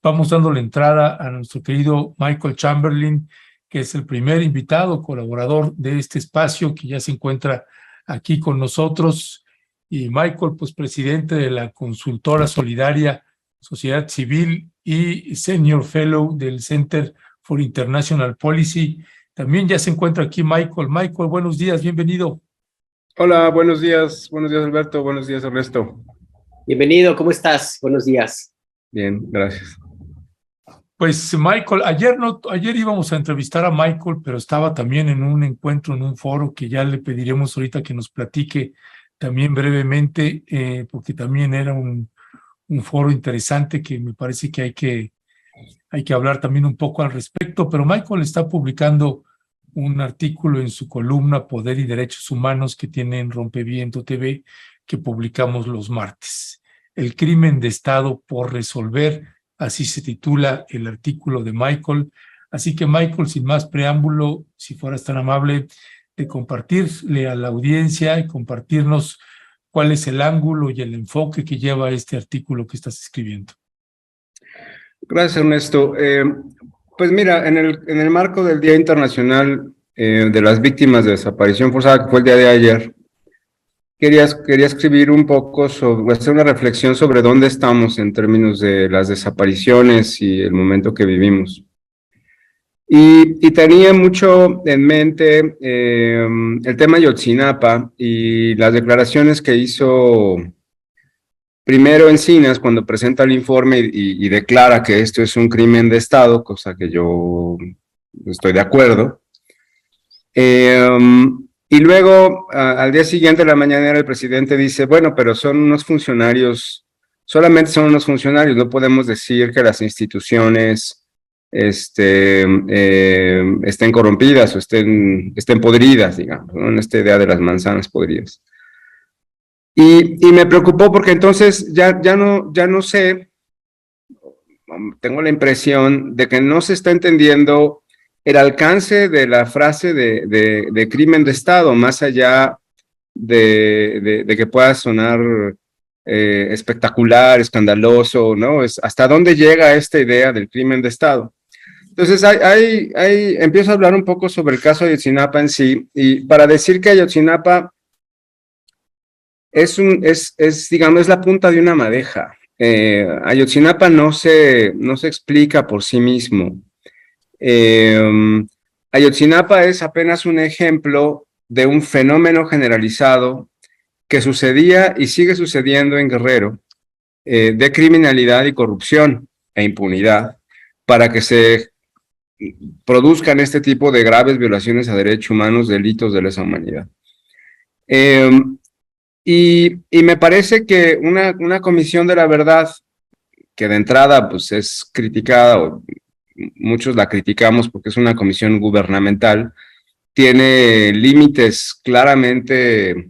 vamos dando la entrada a nuestro querido Michael Chamberlain, que es el primer invitado, colaborador de este espacio, que ya se encuentra aquí con nosotros. Y Michael, pues presidente de la consultora solidaria Sociedad Civil y Senior Fellow del Center for International Policy. También ya se encuentra aquí Michael. Michael, buenos días, bienvenido. Hola, buenos días Alberto, buenos días Ernesto. Bienvenido, ¿cómo estás? Buenos días. Bien, gracias. Pues Michael, ayer íbamos a entrevistar a Michael, pero estaba también en un encuentro, en un foro que ya le pediremos ahorita que nos platique también brevemente, porque también era un foro interesante que me parece que hay que hablar también un poco al respecto, pero Michael está publicando un artículo en su columna Poder y Derechos Humanos que tiene en Rompeviento TV, que publicamos los martes. El crimen de Estado por resolver, así se titula el artículo de Michael. Así que Michael, sin más preámbulo, si fueras tan amable de compartirle a la audiencia y compartirnos cuál es el ángulo y el enfoque que lleva este artículo que estás escribiendo. Gracias, Ernesto. Pues mira, en el marco del Día Internacional de las Víctimas de Desaparición Forzada, que fue el día de ayer, quería escribir un poco hacer una reflexión sobre dónde estamos en términos de las desapariciones y el momento que vivimos. Y tenía mucho en mente el tema Ayotzinapa y las declaraciones que hizo primero Encinas cuando presenta el informe y declara que esto es un crimen de Estado, cosa que yo estoy de acuerdo. Y luego, al día siguiente de la mañanera, el presidente dice, bueno, pero son unos funcionarios, solamente son unos funcionarios, no podemos decir que las instituciones estén corrompidas o estén podridas, digamos, ¿no? En esta idea de las manzanas podridas. Y me preocupó porque entonces ya no sé, tengo la impresión de que no se está entendiendo el alcance de la frase de crimen de Estado, más allá de que pueda sonar espectacular, escandaloso, ¿no? ¿Hasta dónde llega esta idea del crimen de Estado? Entonces, empiezo a hablar un poco sobre el caso de Ayotzinapa en sí, y para decir que Ayotzinapa digamos, es la punta de una madeja. Ayotzinapa no se explica por sí mismo. Ayotzinapa es apenas un ejemplo de un fenómeno generalizado que sucedía y sigue sucediendo en Guerrero, de criminalidad y corrupción e impunidad, para que se produzcan este tipo de graves violaciones a derechos humanos, delitos de lesa humanidad. Y me parece que una comisión de la verdad, que de entrada pues es criticada, o muchos la criticamos porque es una comisión gubernamental, tiene límites claramente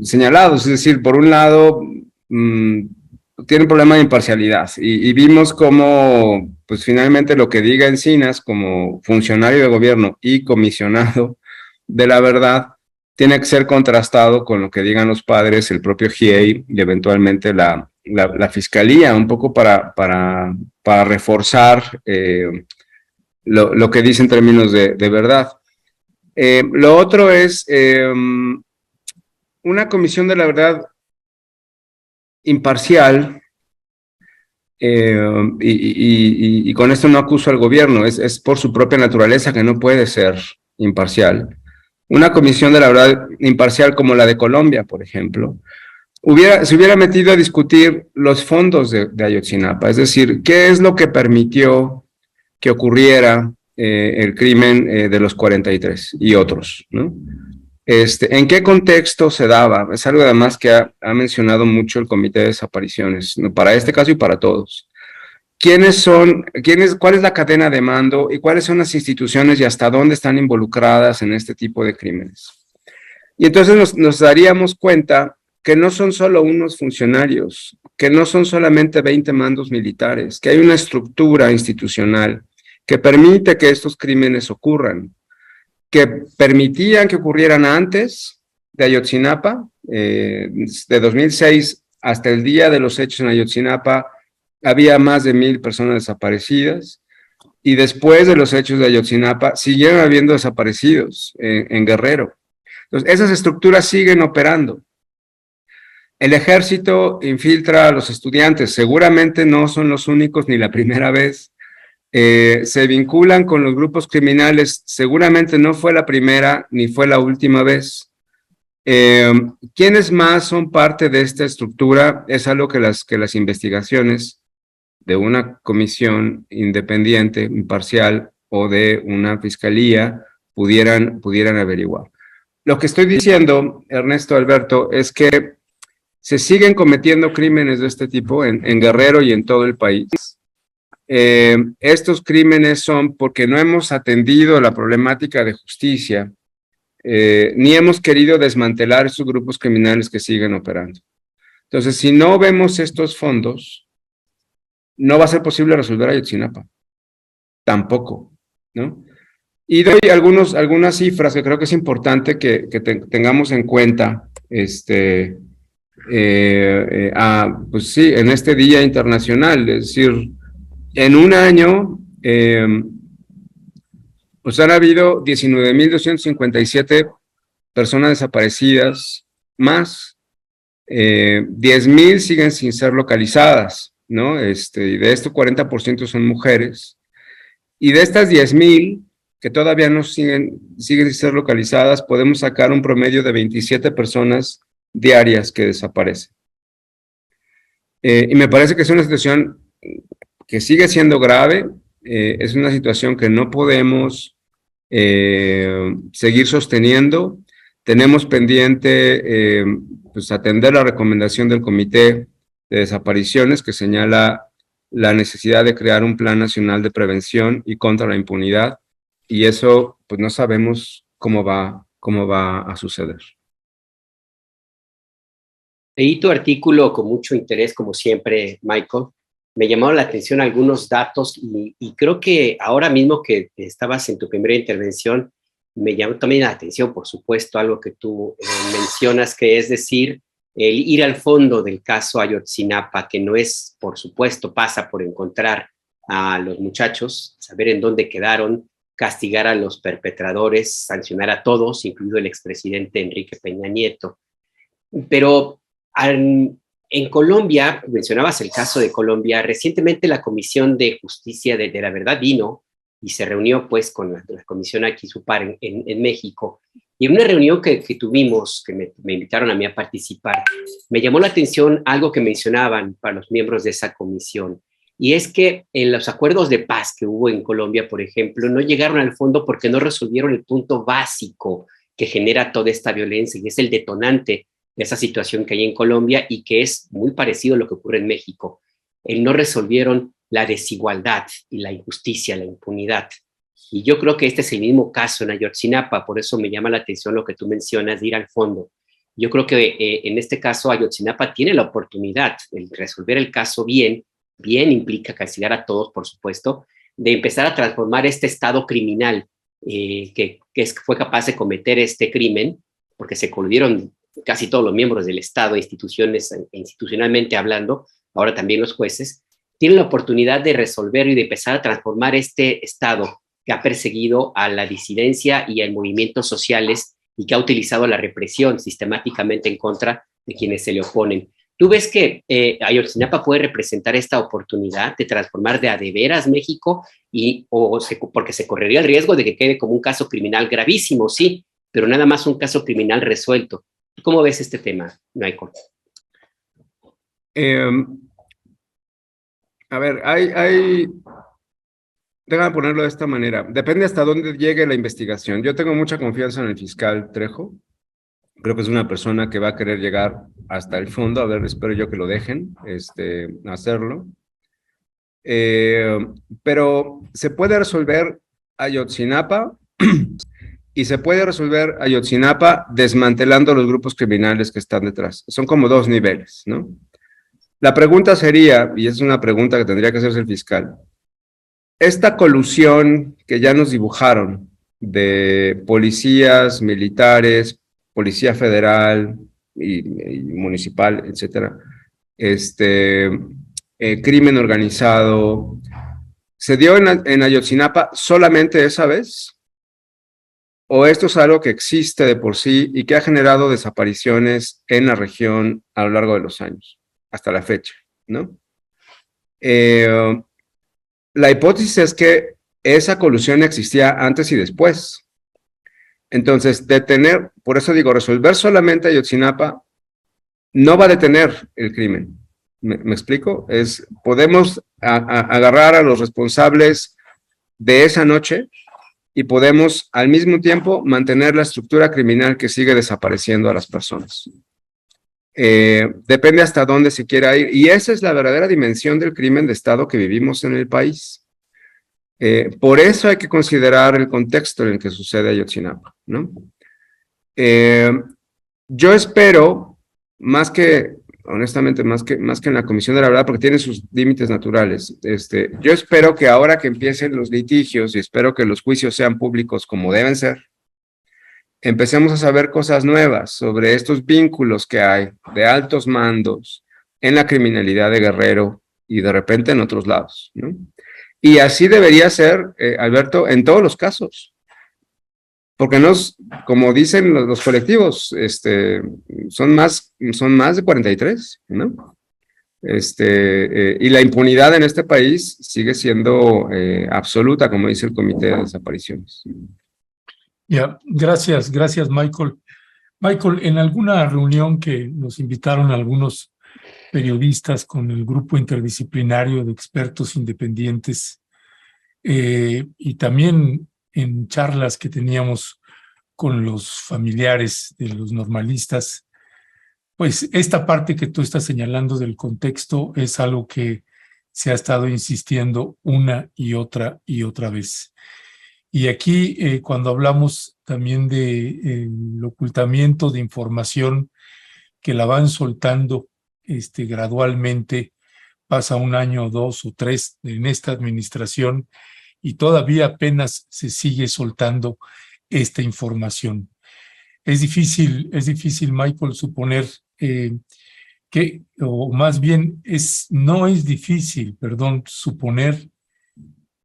señalados, es decir, por un lado tiene un problema de imparcialidad y vimos cómo pues finalmente lo que diga Encinas como funcionario de gobierno y comisionado de la verdad tiene que ser contrastado con lo que digan los padres, el propio GIEI y eventualmente la fiscalía, un poco para reforzar lo que dice en términos de verdad. Lo otro es una comisión de la verdad imparcial, y con esto no acuso al gobierno, es por su propia naturaleza que no puede ser imparcial. Una comisión de la verdad imparcial como la de Colombia, por ejemplo, se hubiera metido a discutir los fondos de Ayotzinapa, es decir, qué es lo que permitió que ocurriera el crimen de los 43 y otros, ¿no? ¿En qué contexto se daba? Es algo además que ha mencionado mucho el Comité de Desapariciones, ¿no? Para este caso y para todos. ¿Cuál es la cadena de mando y cuáles son las instituciones y hasta dónde están involucradas en este tipo de crímenes? Y entonces nos daríamos cuenta que no son solo unos funcionarios, que no son solamente 20 mandos militares, que hay una estructura institucional que permite que estos crímenes ocurran, que permitían que ocurrieran antes de Ayotzinapa, de 2006 hasta el día de los hechos en Ayotzinapa, había más de 1,000 personas desaparecidas, y después de los hechos de Ayotzinapa, siguieron habiendo desaparecidos en Guerrero. Entonces, esas estructuras siguen operando. El ejército infiltra a los estudiantes, seguramente no son los únicos ni la primera vez. Se vinculan con los grupos criminales, seguramente no fue la primera ni fue la última vez. ¿Quiénes más son parte de esta estructura? Es algo que las investigaciones de una comisión independiente, imparcial, o de una fiscalía pudieran averiguar. Lo que estoy diciendo, Ernesto, Alberto, es que se siguen cometiendo crímenes de este tipo en Guerrero y en todo el país. Estos crímenes son porque no hemos atendido la problemática de justicia, ni hemos querido desmantelar esos grupos criminales que siguen operando. Entonces, si no vemos estos fondos, no va a ser posible resolver Ayotzinapa. Tampoco, ¿no? Y doy algunas cifras que creo que es importante que tengamos en cuenta, pues sí, en este Día Internacional. Es decir, en un año, pues han habido 19,257 personas desaparecidas más, 10,000 siguen sin ser localizadas, ¿no? Y de esto 40% son mujeres, y de estas 10,000 que todavía no siguen sin ser localizadas, podemos sacar un promedio de 27 personas diarias que desaparecen. Y me parece que es una situación que sigue siendo grave, es una situación que no podemos seguir sosteniendo. Tenemos pendiente pues atender la recomendación del Comité de Desapariciones, que señala la necesidad de crear un plan nacional de prevención y contra la impunidad, y eso pues no sabemos cómo va a suceder. Leí tu artículo con mucho interés, como siempre, Michael. Me llamaron la atención algunos datos y creo que ahora mismo que estabas en tu primera intervención, me llamó también la atención, por supuesto, algo que tú mencionas, que es decir, el ir al fondo del caso Ayotzinapa, que no es, por supuesto, pasa por encontrar a los muchachos, saber en dónde quedaron, castigar a los perpetradores, sancionar a todos, incluido el expresidente Enrique Peña Nieto. Pero en Colombia, mencionabas el caso de Colombia, recientemente la Comisión de Justicia de la Verdad vino y se reunió pues con la Comisión Aquisupar en México. Y en una reunión que tuvimos, que me invitaron a mí a participar, me llamó la atención algo que mencionaban para los miembros de esa comisión, y es que en los acuerdos de paz que hubo en Colombia, por ejemplo, no llegaron al fondo porque no resolvieron el punto básico que genera toda esta violencia, y es el detonante de esa situación que hay en Colombia y que es muy parecido a lo que ocurre en México. No resolvieron la desigualdad y la injusticia, la impunidad. Y yo creo que este es el mismo caso en Ayotzinapa, por eso me llama la atención lo que tú mencionas de ir al fondo. Yo creo que en este caso Ayotzinapa tiene la oportunidad de resolver el caso bien implica castigar a todos, por supuesto, de empezar a transformar este estado criminal que fue capaz de cometer este crimen, porque se coludieron casi todos los miembros del Estado, institucionalmente hablando, ahora también los jueces, tienen la oportunidad de resolver y de empezar a transformar este Estado que ha perseguido a la disidencia y a movimientos sociales y que ha utilizado la represión sistemáticamente en contra de quienes se le oponen. ¿Tú ves que Ayotzinapa puede representar esta oportunidad de transformar de a de veras México porque se correría el riesgo de que quede como un caso criminal gravísimo, sí, pero nada más un caso criminal resuelto? ¿Tú cómo ves este tema, Michael? A ver, déjame ponerlo de esta manera. Depende hasta dónde llegue la investigación. Yo tengo mucha confianza en el fiscal Trejo. Creo que es una persona que va a querer llegar hasta el fondo. A ver, espero yo que lo dejen hacerlo. Pero se puede resolver Ayotzinapa y se puede resolver Ayotzinapa desmantelando los grupos criminales que están detrás. Son como dos niveles, ¿no? La pregunta sería, y es una pregunta que tendría que hacerse el fiscal, esta colusión que ya nos dibujaron de policías, militares, policía federal y municipal, etcétera, crimen organizado. ¿Se dio en Ayotzinapa solamente esa vez? ¿O esto es algo que existe de por sí y que ha generado desapariciones en la región a lo largo de los años, hasta la fecha, ¿no? La hipótesis es que esa colusión existía antes y después. Entonces, por eso digo, resolver solamente Ayotzinapa no va a detener el crimen. ¿Me explico? Podemos agarrar a los responsables de esa noche y podemos al mismo tiempo mantener la estructura criminal que sigue desapareciendo a las personas. Depende hasta dónde se quiera ir, y esa es la verdadera dimensión del crimen de Estado que vivimos en el país. Por eso hay que considerar el contexto en el que sucede Ayotzinapa, ¿no? Yo espero, honestamente, más que en la Comisión de la Verdad, porque tiene sus límites naturales, yo espero que ahora que empiecen los litigios y espero que los juicios sean públicos como deben ser, empecemos a saber cosas nuevas sobre estos vínculos que hay de altos mandos en la criminalidad de Guerrero y de repente en otros lados, ¿no? Y así debería ser, Alberto, en todos los casos. Porque como dicen los colectivos, son más de 43, ¿no? Y la impunidad en este país sigue siendo absoluta, como dice el Comité de Desapariciones. Ya, gracias, Michael. Michael, en alguna reunión que nos invitaron algunos periodistas con el grupo interdisciplinario de expertos independientes, y también en charlas que teníamos con los familiares de los normalistas, pues esta parte que tú estás señalando del contexto es algo que se ha estado insistiendo una y otra vez. Y aquí, cuando hablamos también de el ocultamiento de información que la van soltando gradualmente, pasa un año, 2 o 3 en esta administración y todavía apenas se sigue soltando esta información. Es difícil, Michael, suponer que, o más bien no es difícil, perdón, suponer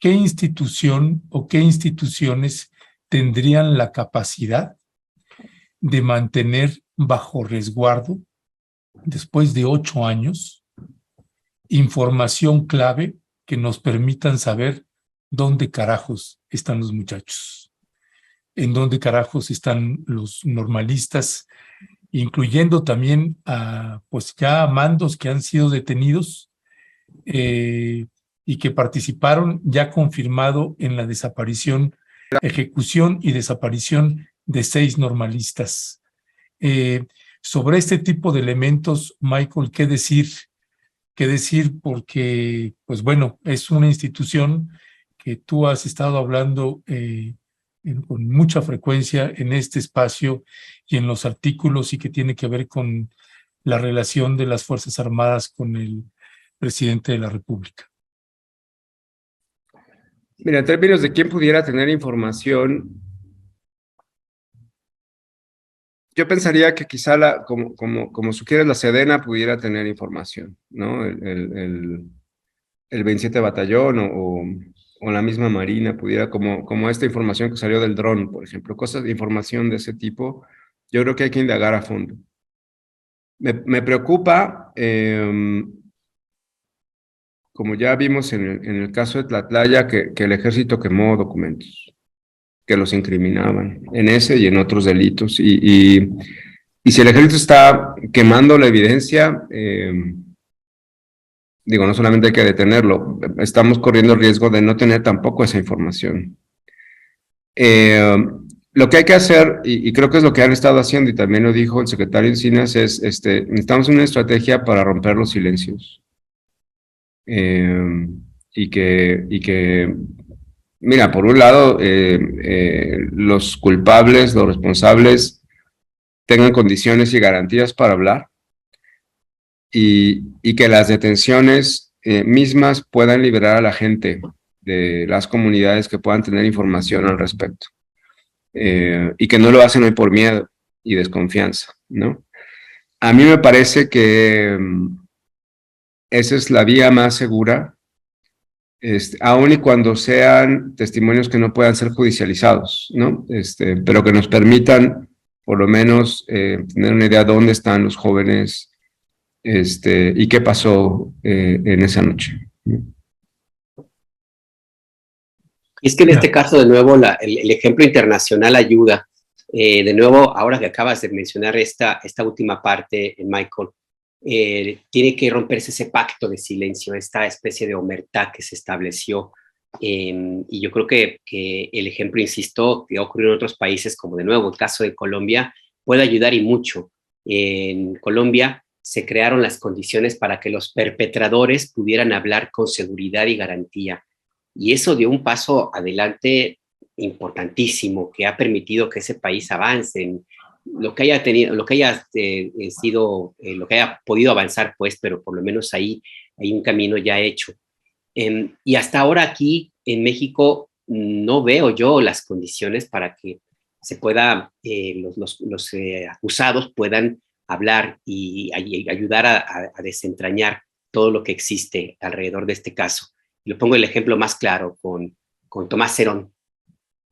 qué institución o qué instituciones tendrían la capacidad de mantener bajo resguardo, después de 8 años, información clave que nos permitan saber dónde carajos están los muchachos, en dónde carajos están los normalistas, incluyendo también a, pues ya mandos que han sido detenidos y que participaron, ya confirmado, en la desaparición, ejecución y desaparición de 6 normalistas. Sobre este tipo de elementos, Michael, ¿qué decir? Porque, pues bueno, es una institución que tú has estado hablando con mucha frecuencia en este espacio y en los artículos, y que tiene que ver con la relación de las Fuerzas Armadas con el presidente de la República. Mira, en términos de quién pudiera tener información, yo pensaría que quizá, como sugiere la Sedena, pudiera tener información, ¿no? El 27 Batallón o la misma Marina pudiera, como esta información que salió del dron, por ejemplo, cosas de información de ese tipo, yo creo que hay que indagar a fondo. Me preocupa, como ya vimos en el caso de Tlatlaya, que el ejército quemó documentos que los incriminaban en ese y en otros delitos. Y si el ejército está quemando la evidencia, no solamente hay que detenerlo, estamos corriendo el riesgo de no tener tampoco esa información. Lo que hay que hacer, y creo que es lo que han estado haciendo, y también lo dijo el secretario Encinas, es necesitamos una estrategia para romper los silencios. Y que mira, por un lado, los culpables, los responsables, tengan condiciones y garantías para hablar, y que las detenciones mismas puedan liberar a la gente de las comunidades que puedan tener información al respecto, y que no lo hacen hoy por miedo y desconfianza, ¿no? A mí me parece que esa es la vía más segura, aun y cuando sean testimonios que no puedan ser judicializados, ¿no? Pero que nos permitan, por lo menos, tener una idea de dónde están los jóvenes, y qué pasó en esa noche. Es que en este caso, de nuevo, el ejemplo internacional ayuda. De nuevo, ahora que acabas de mencionar esta última parte, Michael, tiene que romperse ese pacto de silencio, esta especie de omertá que se estableció. Y yo creo que el ejemplo, insisto, que ha ocurrido en otros países, como de nuevo el caso de Colombia, puede ayudar y mucho. En Colombia se crearon las condiciones para que los perpetradores pudieran hablar con seguridad y garantía. Y eso dio un paso adelante importantísimo que ha permitido que ese país avance en lo que haya tenido, lo que haya sido, lo que haya podido avanzar, pues, pero por lo menos ahí hay un camino ya hecho. Y hasta ahora aquí en México no veo yo las condiciones para que se pueda, los acusados puedan hablar y ayudar a desentrañar todo lo que existe alrededor de este caso. Y lo pongo el ejemplo más claro con Tomás Cerón,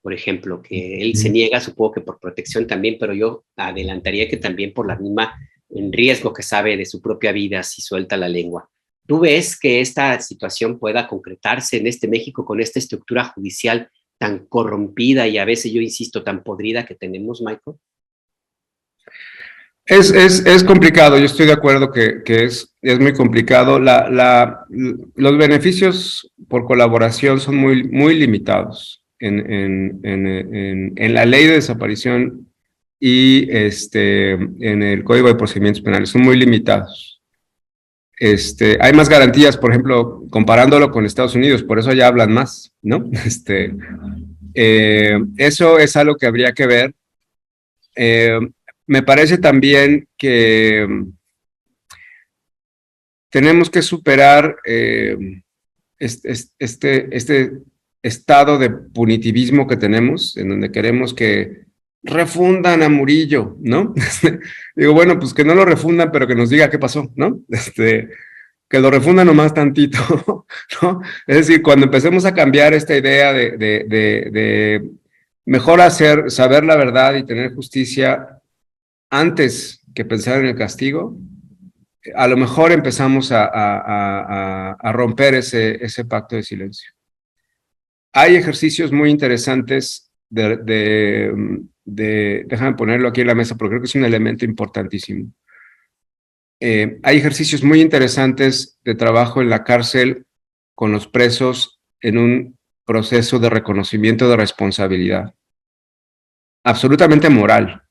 por ejemplo, que él se niega, supongo que por protección también, pero yo adelantaría que también por la misma en riesgo que sabe de su propia vida si suelta la lengua. ¿Tú ves que esta situación pueda concretarse en este México con esta estructura judicial tan corrompida y a veces, yo insisto, tan podrida que tenemos, Michael? Es complicado, yo estoy de acuerdo que es muy complicado. Los beneficios por colaboración son muy limitados en la ley de desaparición y en el Código de Procedimientos Penales, son muy limitados. Hay más garantías, por ejemplo, comparándolo con Estados Unidos, por eso allá hablan más, ¿no? Eso es algo que habría que ver. Me parece también que tenemos que superar este estado de punitivismo que tenemos, en donde queremos que refundan a Murillo, ¿no? Digo, bueno, pues que no lo refundan, pero que nos diga qué pasó, ¿no? Que lo refundan nomás tantito, ¿no? Es decir, cuando empecemos a cambiar esta idea de mejor saber la verdad y tener justicia antes que pensar en el castigo, a lo mejor empezamos a romper ese pacto de silencio. Hay ejercicios muy interesantes déjame ponerlo aquí en la mesa porque creo que es un elemento importantísimo. Hay ejercicios muy interesantes de trabajo en la cárcel con los presos en un proceso de reconocimiento de responsabilidad, absolutamente moral.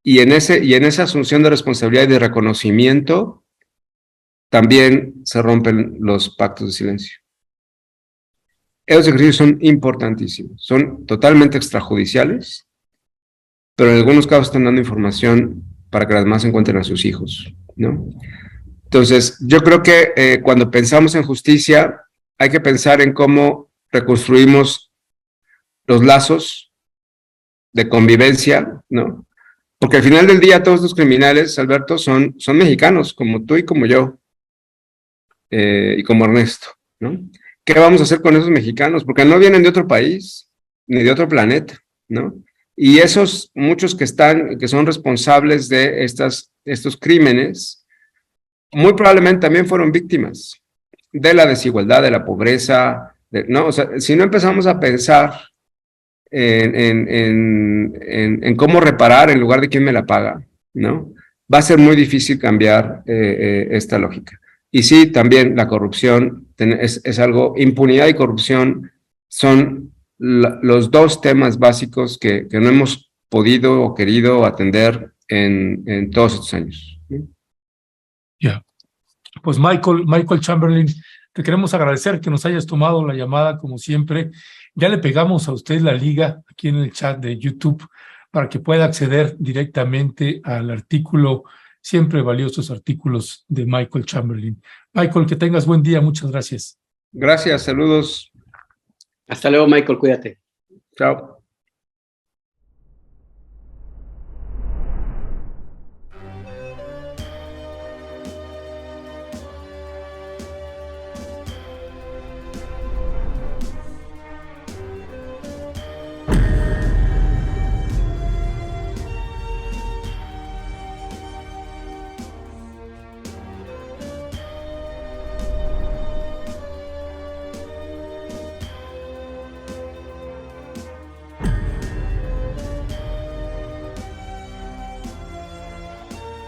Y en esa asunción de responsabilidad y de reconocimiento también se rompen los pactos de silencio. Esos ejercicios son importantísimos, son totalmente extrajudiciales, pero en algunos casos están dando información para que las demás encuentren a sus hijos, ¿no? Entonces, yo creo que cuando pensamos en justicia, hay que pensar en cómo reconstruimos los lazos de convivencia, ¿no? Porque al final del día todos los criminales, Alberto, son mexicanos, como tú y como yo, y como Ernesto, ¿no? ¿Qué vamos a hacer con esos mexicanos? Porque no vienen de otro país, ni de otro planeta, ¿no? Y esos, muchos que son responsables de estos crímenes, muy probablemente también fueron víctimas de la desigualdad, de la pobreza, ¿no? O sea, si no empezamos a pensar en cómo reparar en lugar de quién me la paga, ¿no? Va a ser muy difícil cambiar esta lógica. Y sí, también la corrupción es algo, impunidad y corrupción son los dos temas básicos que no hemos podido o querido atender en todos estos años. Ya. Pues Michael Chamberlain, te queremos agradecer que nos hayas tomado la llamada como siempre. Ya le pegamos a usted la liga aquí en el chat de YouTube para que pueda acceder directamente al artículo, siempre valiosos artículos de Michael Chamberlain. Michael, que tengas buen día. Muchas gracias. Gracias, saludos. Hasta luego, Michael, cuídate. Chao.